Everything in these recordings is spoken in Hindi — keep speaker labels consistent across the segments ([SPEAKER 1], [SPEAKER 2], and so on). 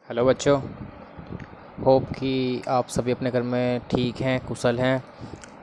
[SPEAKER 1] हेलो बच्चों। होप कि आप सभी अपने घर में ठीक हैं, कुशल हैं।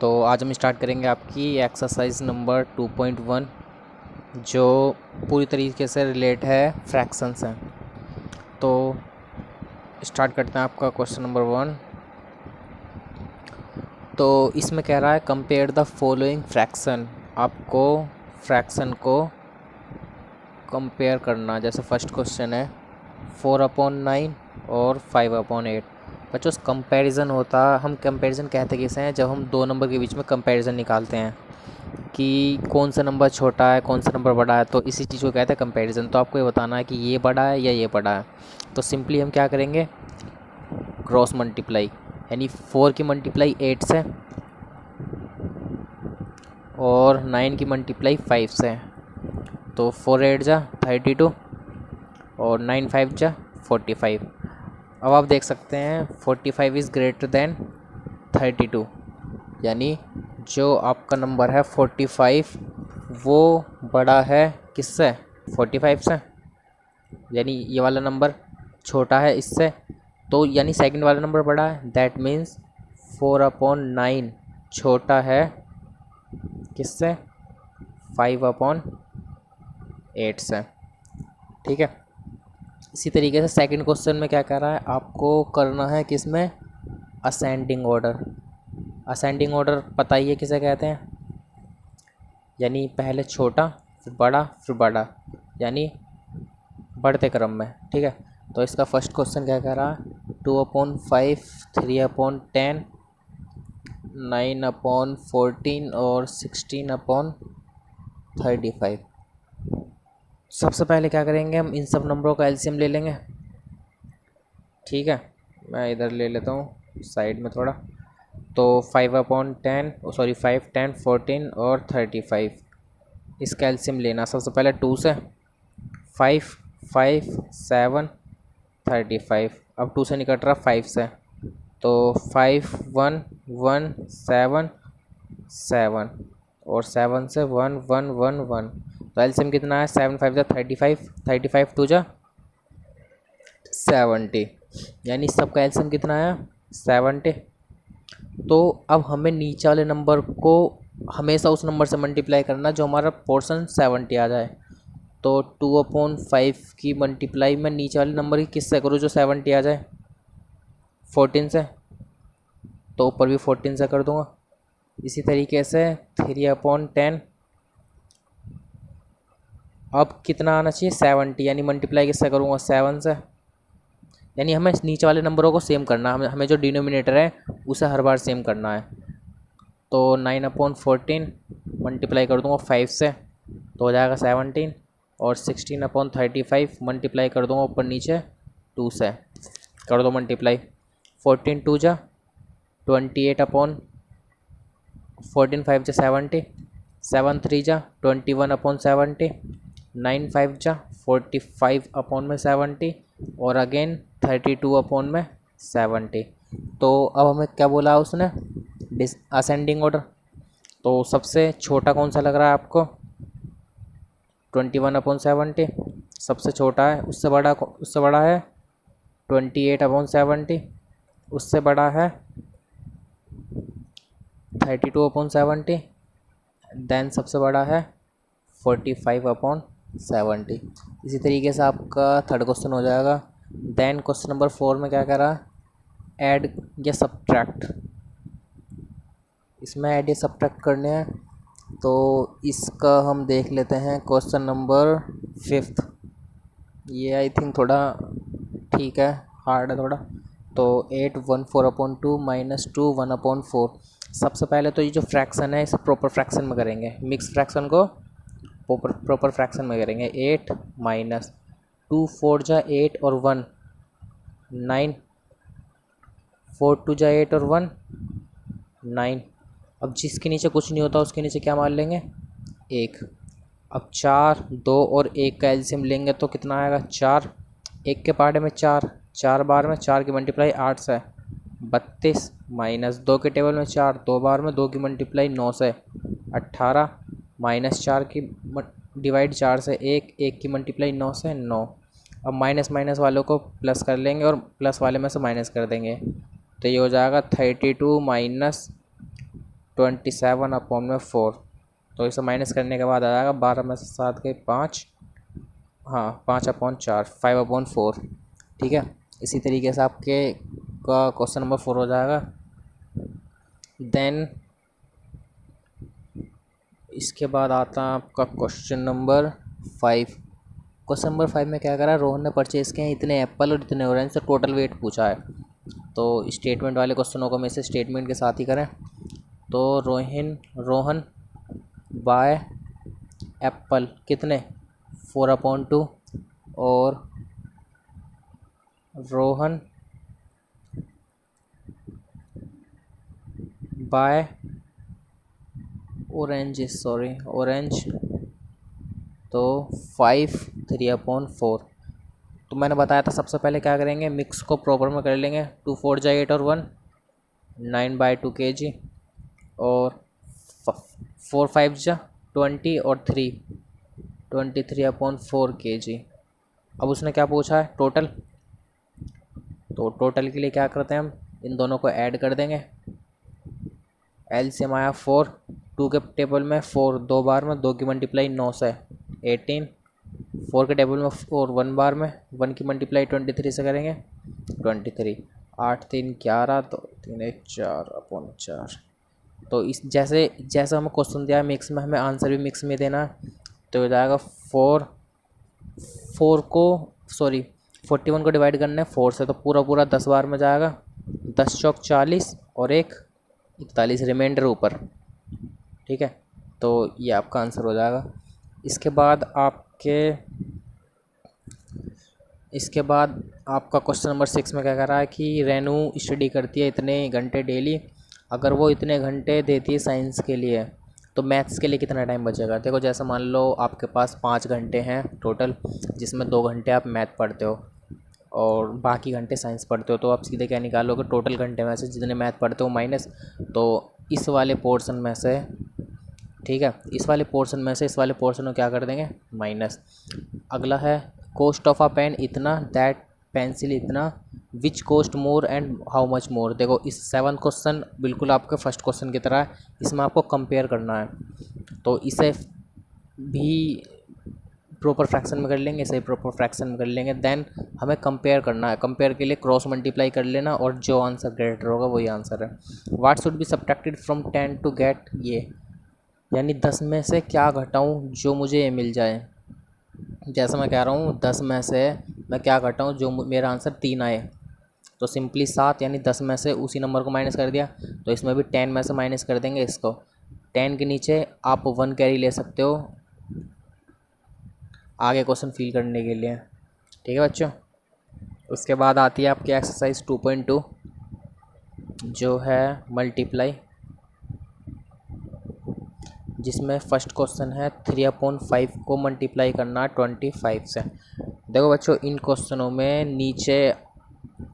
[SPEAKER 1] तो आज हम स्टार्ट करेंगे आपकी एक्सरसाइज नंबर 2.1 जो पूरी तरीके से रिलेट है फ्रैक्शंस हैं। तो स्टार्ट करते हैं आपका क्वेश्चन नंबर 1। तो इसमें कह रहा है कंपेयर द फॉलोइंग फ्रैक्शन। आपको फ्रैक्शन को कंपेयर करना। जैसे फर्स्ट क्वेश्चन है 4/9 और 5/8। बच्चों कंपैरिजन होता, हम कंपैरिजन कहते किसे हैं, जब हम दो नंबर के बीच में कंपैरिजन निकालते हैं कि कौन सा नंबर छोटा है कौन सा नंबर बड़ा है, तो इसी चीज़ को कहते हैं कंपैरिजन। तो आपको ये बताना है कि ये बड़ा है या ये बड़ा है। तो सिंपली हम क्या करेंगे, क्रॉस मल्टीप्लाई, यानी 4 की मल्टीप्लाई 8 से और 9 की मल्टीप्लाई 5 से। तो 4 8 जा 32 और 9 5 जा 45। अब आप देख सकते हैं 45 इज़ ग्रेटर देन 32, यानी जो आपका नंबर है 45 वो बड़ा है किससे, 45 से। यानी ये वाला नंबर छोटा है इससे, तो यानी सेकंड वाला नंबर बड़ा है। दैट मीन्स 4/9 छोटा है किससे, 5/8 से। ठीक है। इसी तरीके से सेकंड क्वेश्चन में क्या कर रहा है, आपको करना है किस में, असेंडिंग ऑर्डर। असेंडिंग ऑर्डर पता ही है किसे कहते हैं, यानी पहले छोटा फिर बड़ा, यानी बढ़ते क्रम में। ठीक है। तो इसका फर्स्ट क्वेश्चन क्या कह रहा है, 2/5, 3/10, 9/14 और 16/35। सबसे पहले क्या करेंगे, हम इन सब नंबरों का एलसीएम ले लेंगे। ठीक है, मैं इधर ले लेता हूँ साइड में थोड़ा। तो 5/10 सॉरी 5 10 14 और 35, इसका एलसीएम लेना। सबसे पहले 2 से 5 5 7 35। अब 2 से निकट रहा 5 से, तो 5 1 1 7 7 और 7 से 1 1 1 1। तो एलसीएम कितना है, 7 5 जा 35, 35 2 जा 70, यानी सबका एलसीएम कितना आया, 70। तो अब हमें नीचे वाले नंबर को हमेशा उस नंबर से मल्टीप्लाई करना जो हमारा पोर्शन 70 आ जाए। तो 2/5 की मल्टीप्लाई मैं नीचे वाले नंबर की किससे करूँ जो 70 आ जाए, 14 से। तो ऊपर भी 14 से कर दूँगा। इसी तरीके से 3/10 अब कितना आना चाहिए, 70, यानी मल्टीप्लाई किससे करूँगा, 7 से। यानी हमें नीचे वाले नंबरों को सेम करना है, हमें जो डिनोमिनेटर है उसे हर बार सेम करना है। तो 9/14 मल्टीप्लाई कर दूँगा 5 से, तो हो जाएगा 17। और 16/35 मल्टीप्लाई कर दूँगा ऊपर नीचे 2 से, कर दो मल्टीप्लाई। 14 2 जा 28/14 5 जा 70, 7 3 जा 21/70, 9 5 जा 45/70 और अगेन 32/70। तो अब हमें क्या बोला उसने, असेंडिंग ऑर्डर। तो सबसे छोटा कौन सा लग रहा है आपको, 21/70 सबसे छोटा है। उससे बड़ा है 28/70, उससे बड़ा है 32/70, देन सबसे बड़ा है 45/70। इसी तरीके से आपका थर्ड क्वेश्चन हो जाएगा। देन क्वेश्चन नंबर 4 में क्या कह रहा है, ऐड या सब्ट्रैक्ट। इसमें ऐड या सब्ट्रैक्ट करने हैं, तो इसका हम देख लेते हैं क्वेश्चन नंबर 5। ये आई थिंक थोड़ा ठीक है, हार्ड है थोड़ा। तो 8 1 4/2 -2 1/4। सबसे पहले तो ये जो फ्रैक्शन है इसे प्रॉपर फ्रैक्शन में करेंगे, मिक्स फ्रैक्शन को प्रॉपर फ्रैक्शन में करेंगे। 8 -2 4 जा 8 और 1 9, 4 2 जा 8 और 1 9। अब जिसके नीचे कुछ नहीं होता उसके नीचे क्या मान लेंगे, 1। अब 4 2 और 1 का एलसीएम लेंगे तो कितना आएगा, 4। 1 के पार्ट में 4, 4 बार में 4 की मल्टीप्लाई 8 से 32, -2 के टेबल में 4, 2 बार में 2 की मल्टीप्लाई 9 से 18, -4 की डिवाइड 4 से 1, 1 की मल्टीप्लाई 9 से 9। अब माइनस माइनस वालों को प्लस कर लेंगे और प्लस वाले में से माइनस कर देंगे, तो ये हो जाएगा 32 माइनस 27 अपॉन में 4। तो इसे माइनस करने के बाद आ जाएगा 12 में से 7 गए 5, हाँ 5/4, 5/4। ठीक है, इसी तरीके से आपके का क्वेश्चन नंबर 4 हो जाएगा। देन इसके बाद आता है आपका क्वेश्चन नंबर 5। क्वेश्चन नंबर 5 में क्या करा, रोहन ने परचेज़ किए हैं इतने एप्पल और इतने ऑरेंज, से टोटल वेट पूछा है। तो स्टेटमेंट वाले क्वेश्चनों को हम इसे स्टेटमेंट के साथ ही करें। तो रोहन बाय एप्पल कितने 4/2 और रोहन बाय ऑरेंज तो 5 3/4। तो मैंने बताया था सबसे पहले क्या करेंगे, मिक्स को प्रॉपर में कर लेंगे। 2 4 जा 8 और 1 9/2 kg और 4 5 जा 20 और 3 23/4 kg। अब उसने क्या पूछा है, टोटल। तो टोटल के लिए क्या करते हैं, हम इन दोनों को ऐड कर देंगे। एलसीएम आया 4, 2 के टेबल में 4 2 बार में, 2 की मल्टीप्लाई 9 से 18, 4 के टेबल में 4 1 बार में, 1 की मल्टीप्लाई 23 से करेंगे 23, 8 3 11, तो 3 1 4/4। तो इस जैसे जैसे हमें क्वेश्चन दिया है मिक्स में, हमें आंसर भी मिक्स में देना है। तो हो जाएगा 41 को डिवाइड करना है 4 से, तो पूरा पूरा 10 बार में जाएगा। 10 चौक 40 और 1 41, रिमाइंडर ऊपर। ठीक है, तो ये आपका आंसर हो जाएगा। इसके बाद आपका क्वेश्चन नंबर 6 में क्या कह रहा है कि रेनू स्टडी करती है इतने घंटे डेली, अगर वो इतने घंटे देती है साइंस के लिए तो मैथ्स के लिए कितना टाइम बचेगा। देखो, जैसे मान लो आपके पास 5 घंटे हैं टोटल, जिसमें 2 घंटे आप मैथ पढ़ते हो और बाकी घंटे साइंस पढ़ते हो, तो आप सीधे क्या निकालोगे, टोटल घंटे में से जितने मैथ पढ़ते हो माइनस, तो इस वाले पोर्शन में से, ठीक है, इस वाले पोर्शन में से इस वाले पोर्शन को क्या कर देंगे, माइनस। अगला है कॉस्ट ऑफ अ पेन इतना, दैट पेंसिल इतना, which cost more and how much more. देखो, इस 7 क्वेश्चन बिल्कुल आपके फर्स्ट क्वेश्चन की तरह है, इसमें आपको कंपेयर करना है। तो इसे भी प्रॉपर फ्रैक्शन में कर लेंगे, इसे प्रॉपर फ्रैक्शन में कर लेंगे। देन हमें कंपेयर करना है, कंपेयर के लिए क्रॉस मल्टीप्लाई कर लेना और जो आंसर ग्रेटर होगा वही आंसर है। What should be subtracted from 10 to get ये, यानी 10 में से क्या घटाऊं जो मुझे ये मिल जाए। जैसे मैं कह रहा हूँ 10 में से मैं क्या घटाऊं जो मेरा आंसर 3 आए, तो सिंपली 7, यानी 10 में से उसी नंबर को माइनस कर दिया, तो इसमें भी 10 में से माइनस कर देंगे इसको। 10 के नीचे आप 1 कैरी ले सकते हो आगे क्वेश्चन फिल करने के लिए। ठीक है बच्चों, उसके बाद आती है आपकी एक्सरसाइज 2.2 जो है मल्टीप्लाई, जिसमें फर्स्ट क्वेश्चन है 3/5 को मल्टीप्लाई करना 25 से। देखो बच्चों, इन क्वेश्चनों में नीचे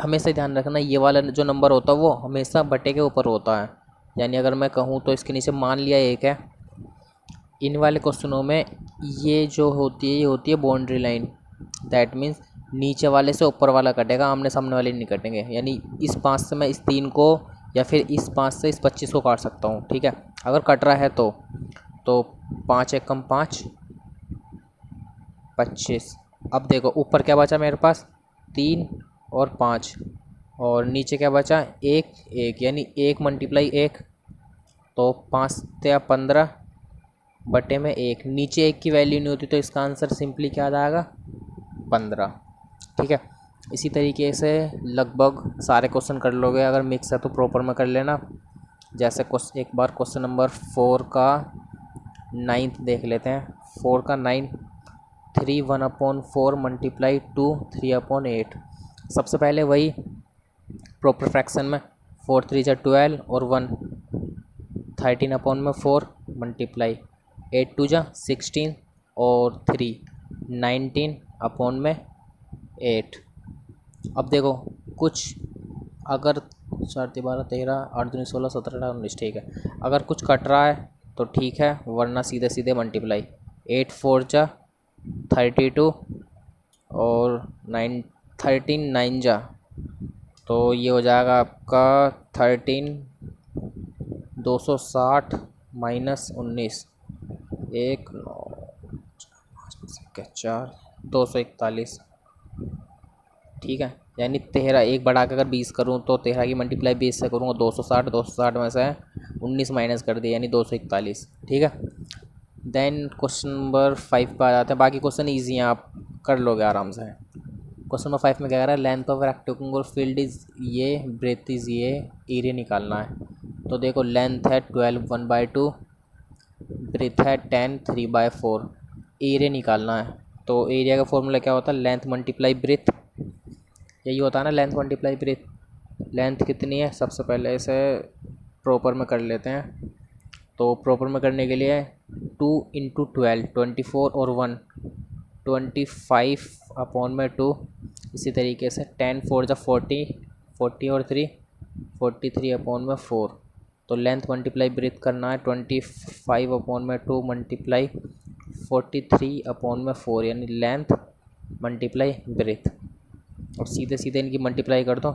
[SPEAKER 1] हमेशा ध्यान रखना, ये वाला जो नंबर होता है वो हमेशा बटे के ऊपर होता है। यानी अगर मैं कहूँ तो इसके नीचे मान लिया 1 है, इन वाले क्वेश्चनों में ये जो होती है ये होती है बाउंड्री लाइन। दैट मीन्स नीचे वाले से ऊपर वाला कटेगा, आमने सामने वाले नहीं कटेंगे। यानी इस 5 से मैं इस 3 को, या फिर इस 5 से इस 25 को काट सकता हूँ। ठीक है, अगर कट रहा है तो 5 1 कम 5 25। अब देखो ऊपर क्या बचा मेरे पास, 3 और 5, और नीचे क्या बचा, 1 1, यानी 1 मल्टीप्लाई 1, तो 5 या 15 बटे में 1। नीचे 1 की वैल्यू नहीं होती तो इसका आंसर सिंपली क्या आ जाएगा, 15। ठीक है, इसी तरीके से लगभग सारे क्वेश्चन कर लोगे। अगर मिक्स है तो प्रॉपर में कर लेना। जैसे एक बार क्वेश्चन नंबर 4 का 9th देख लेते हैं। 4 का 9, 3 1/4 मल्टीप्लाई 2 3/8। सबसे पहले वही प्रॉपर फ्रैक्शन में, 4 3 जा 12 और 1 13/4 मल्टीप्लाई 8 2 जा 16 और 3 19/8। अब देखो कुछ, अगर 4 12 13 8 2 16 17 18 19, ठीक है, अगर कुछ कट रहा है तो ठीक है, वरना सीधे सीधे मल्टीप्लाई। 8 4 जा 32 और 13 9 जा, तो ये हो जाएगा आपका 13 260 माइनस 19 एक 4 241। ठीक है, यानी 13 एक बढ़ा के अगर 20 करूँ तो 13 की मल्टीप्लाई 20 से करूँगा 260 में से 19 माइनस कर दिया यानी 241। ठीक है, देन क्वेश्चन नंबर 5 पे आ जाते हैं। बाकी क्वेश्चन ईजी हैं, आप कर लोगे आराम से। क्वेश्चन नंबर 5 में क्या कह रहा है, length of rectangular field is ये, ब्रेथ इज़ ये, एरिया निकालना है। तो देखो लेंथ है 12 1/2, ब्रेथ है 10 3/4, एरिया निकालना है। तो एरिया का फॉर्मूला क्या होता है, लेंथ मल्टीप्लाई ब्रेथ, यही होता है ना, लेंथ मल्टीप्लाई ब्रेथ। लेंथ कितनी है, सबसे पहले इसे प्रॉपर में कर लेते हैं। तो प्रॉपर में करने के लिए 2 × 12 24 और 1 25/2, इसी तरीके से 10 4 जा 40 40 और 3 43/4। तो लेंथ मल्टीप्लाई ब्रेथ करना है 25/2 मल्टीप्लाई 43/4 यानी लेंथ मल्टीप्लाई ब्रेथ। और सीधे सीधे इनकी मल्टीप्लाई कर दो,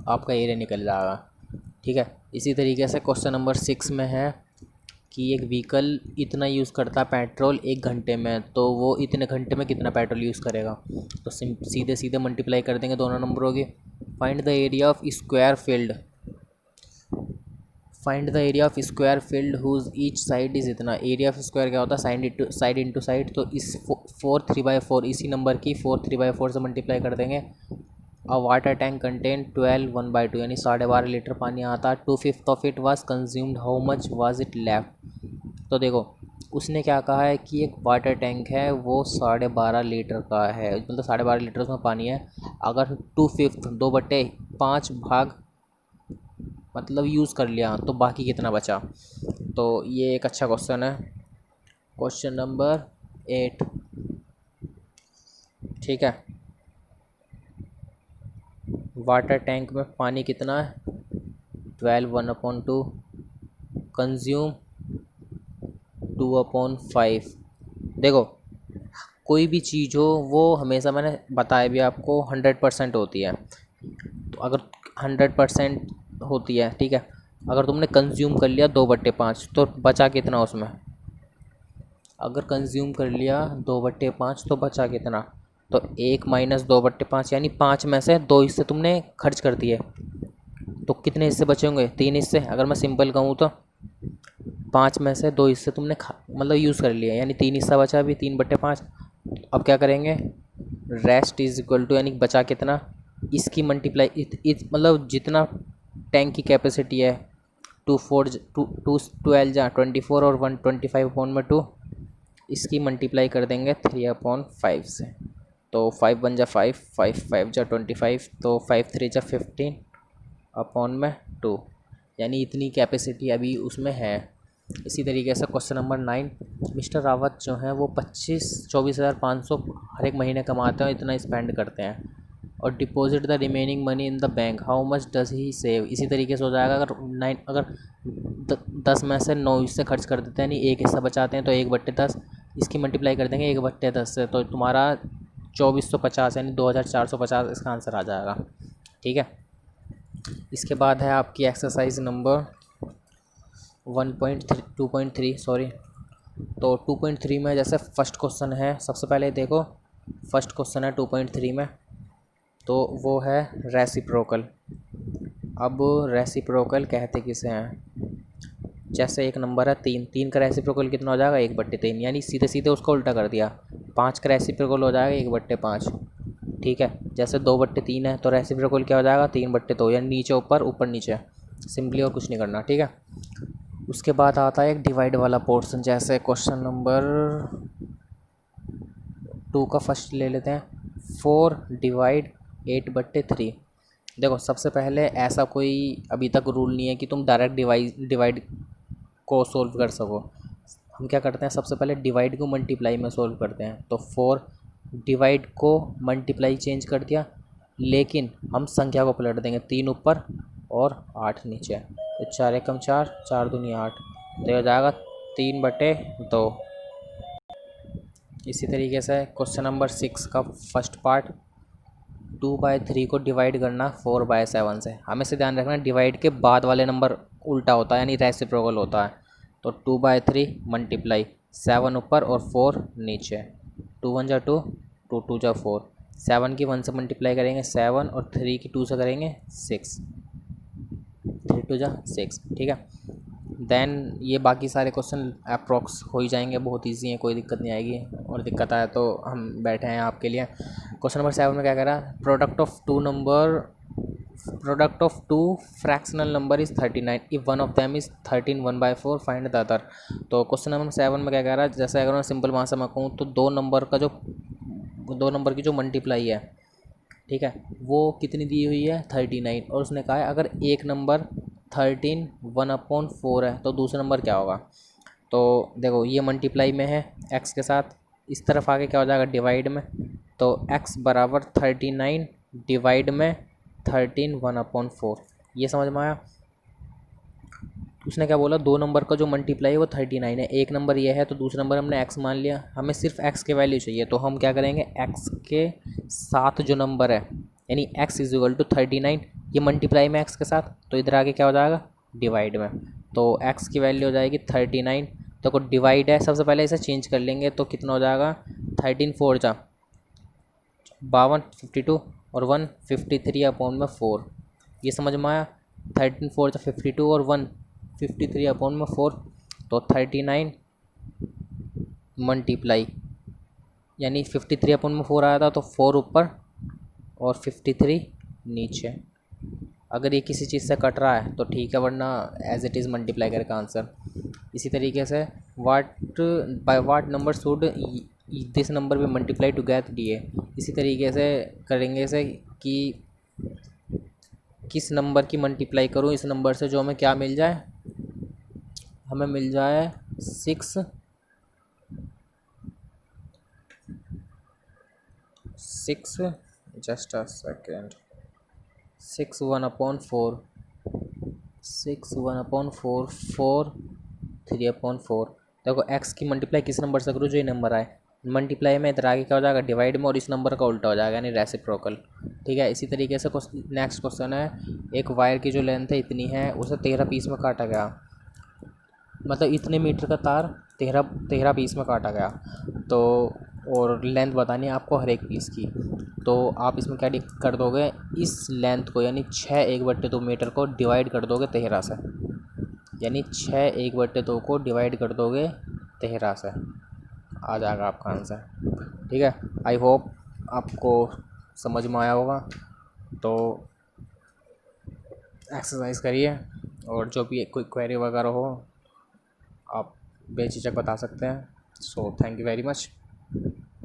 [SPEAKER 1] आपका एरिया निकल जाएगा। ठीक है, इसी तरीके से क्वेश्चन नंबर 6 में है कि एक व्हीकल इतना यूज़ करता है पेट्रोल 1 घंटे में, तो वो इतने घंटे में कितना पेट्रोल यूज़ करेगा। तो सीधे सीधे मल्टीप्लाई कर देंगे दोनों नंबरों की। Find the area of square field, find the area of square field whose each side is इतना। एरिया ऑफ स्क्वायर क्या होता है, साइड इंटू साइड। तो इस 4 3/4 इसी नंबर की 4 3/4 से मल्टीप्लाई कर देंगे। अ वाटर टैंक कंटेन 12 1/2 यानी 12.5 लीटर पानी आता है। 2/5 of it was consumed, how much was it left. तो देखो उसने क्या कहा है कि एक वाटर टैंक है वो 12.5 लीटर का है, मतलब 12.5 लीटर उसमें पानी है। अगर 2/5 2/5 भाग मतलब यूज़ कर लिया तो बाकी कितना बचा। तो ये एक अच्छा क्वेश्चन है, क्वेश्चन नंबर 8। ठीक है, वाटर टैंक में पानी कितना है 12 1/2, कंज्यूम 2/5। देखो कोई भी चीज़ हो वो हमेशा, मैंने बताया भी आपको, 100% होती है। तो अगर 100% होती है, ठीक है, अगर तुमने कंज्यूम कर लिया 2/5 तो बचा कितना उसमें। अगर कंज्यूम कर लिया 2/5 तो बचा कितना, तो 1 माइनस 2/5 यानी 5 में से 2 हिस्से तुमने खर्च कर दिए, तो कितने हिस्से बचे होंगे, 3 हिस्से। अगर मैं सिंपल कहूँ तो 5 में से 2 हिस्से तुमने मतलब यूज़ कर लिए, यानी 3 हिस्सा बचा अभी 3/5। अब क्या करेंगे, रेस्ट इज इक्वल टू, यानी बचा कितना, इसकी मल्टीप्लाई मतलब जितना टैंक की कैपेसिटी है 12 जा 24 और 1 25/2, इसकी मल्टीप्लाई कर देंगे 3/5 से। तो 5 1 जा 5 5 5 जा 25, तो 5 3 जा 15/2, यानी इतनी कैपेसिटी अभी उसमें है। इसी तरीके से क्वेश्चन नंबर 9, मिस्टर रावत जो हैं वो 24,500 हर एक महीने कमाते हैं और इतना स्पेंड करते हैं, और deposit the remaining money in the bank, how much does he save. इसी तरीके से हो जाएगा, अगर 10 में से 9 हिस्से खर्च कर देते हैं, यानी एक हिस्सा बचाते हैं, तो 1/10 इसकी मल्टीप्लाई कर देंगे 1/10 से, तो तुम्हारा 2450 यानी 2450 इसका आंसर आ जाएगा। ठीक है, इसके बाद है आपकी एक्सरसाइज नंबर 2.3 सॉरी। तो 2.3 में जैसे फर्स्ट क्वेश्चन है, सबसे पहले देखो फर्स्ट क्वेश्चन है 2.3 में, तो वो है रेसिप्रोकल। अब रेसिप्रोकल कहते किसे हैं, जैसे एक नंबर है 3 का रेसिप्रोकल कितना हो जाएगा 1/3, यानी सीधे सीधे उसको उल्टा कर दिया। 5 का रेसिप्रोकल हो जाएगा 1/5। ठीक है, जैसे 2/3 है तो रेसिप्रोकल क्या हो जाएगा 3/2, यानी नीचे ऊपर ऊपर नीचे, सिंपली और कुछ नहीं करना। ठीक है, उसके बाद आता है एक डिवाइड वाला पोर्शन, जैसे क्वेश्चन नंबर 2 का फर्स्ट ले लेते हैं, 4 डिवाइड 8/3। देखो सबसे पहले ऐसा कोई अभी तक रूल नहीं है कि तुम डायरेक्ट डिवाइड को सोल्व कर सको। हम क्या करते हैं, सबसे पहले डिवाइड को मल्टीप्लाई में सोल्व करते हैं। तो 4 डिवाइड को मल्टीप्लाई चेंज कर दिया, लेकिन हम संख्या को पलट देंगे, 3 ऊपर और 8 नीचे, तो 4 एकम 4 4 दूनी 8, तो हो जाएगा 3/2। इसी तरीके से क्वेश्चन नंबर 6 का फर्स्ट पार्ट, 2/3 को डिवाइड करना 4/7 से। हमें से ध्यान रखना डिवाइड के बाद वाले नंबर उल्टा होता है यानी रेसिप्रोकल होता है। तो 2/3 मल्टीप्लाई 7 ऊपर और 4 नीचे, 2 1 जा 2, 2 2 जा 4, 7 की 1 से मल्टीप्लाई करेंगे 7 और 3 की 2 से करेंगे 6, 3 2 जा 6, ठीक है। देन ये बाकी सारे क्वेश्चन अप्रॉक्स हो ही जाएंगे, बहुत इजी हैं, कोई दिक्कत नहीं आएगी। और दिक्कत आए तो हम बैठे हैं आपके लिए। क्वेश्चन नंबर 7 में क्या कह रहा है, product of two fractional number is 39 if one of them is 13 1/4 find the other. तो क्वेश्चन नंबर 7 में क्या कह रहा है, जैसे अगर मैं सिंपल भाषा में कहूँ तो दो नंबर की जो मल्टीप्लाई है, ठीक है, वो कितनी दी हुई है 39, और उसने कहा है अगर एक नंबर 13 1/4 है तो दूसरा नंबर क्या होगा। तो देखो ये मल्टीप्लाई में है x के साथ, इस तरफ आगे क्या हो जाएगा डिवाइड में, तो x बराबर 39 डिवाइड में 13 1/4, ये समझ में आया। उसने क्या बोला, दो नंबर का जो मल्टीप्लाई है वो 39 है, एक नंबर ये है तो दूसरा नंबर हमने x मान लिया, हमें सिर्फ x के वैल्यू चाहिए, तो हम क्या करेंगे x के साथ जो नंबर है यानी x इज इक्वल टू 39, ये मल्टीप्लाई में x के साथ, तो इधर आगे क्या हो जाएगा डिवाइड में, तो x की वैल्यू हो जाएगी 39, तो को डिवाइड है, सबसे पहले इसे चेंज कर लेंगे तो कितना हो जाएगा 13 4 जा 52 52 और 1 53/4, ये समझ में आया। 13 4 जा 52 और 1 53/4, तो 39 मल्टीप्लाई यानी 53/4 आया था तो 4 ऊपर और 53 नीचे। अगर ये किसी चीज़ से कट रहा है तो ठीक है, वरना एज इट इज़ मल्टीप्लाई करके आंसर। इसी तरीके से by what number should this number भी multiply to get D A, इसी तरीके से करेंगे से कि किस नंबर की मल्टीप्लाई करूँ इस नंबर से जो हमें क्या मिल जाए, हमें मिल जाए 6 जस्ट अ सेकेंड 6 1/4 6 1/4 4 3/4। देखो x की मल्टीप्लाई किस नंबर से करूँ, जो ये नंबर आए, मल्टीप्लाई में इधर आगे क्या हो जाएगा डिवाइड में, और इस नंबर का उल्टा हो जाएगा यानी रेसिप्रोकल, ठीक है। इसी तरीके से नेक्स्ट क्वेश्चन है, एक वायर की जो लेंथ है इतनी है, उसे 13 पीस में काटा गया, मतलब इतने मीटर का तार 13 पीस में काटा गया, तो और लेंथ बतानी है आपको हर एक पीस की, तो आप इसमें क्या कर दोगे, इस लेंथ को यानी 6 1/2 मीटर को डिवाइड कर दोगे 13 से, यानी 6 1/2 को डिवाइड कर दोगे 13 से, आ जाएगा आपका आंसर, ठीक है। आई होप आपको समझ में आया होगा, तो एक्सरसाइज करिए, और जो भी कोई क्वेरी वगैरह हो आप बेझिझक बता सकते हैं। So thank you very much.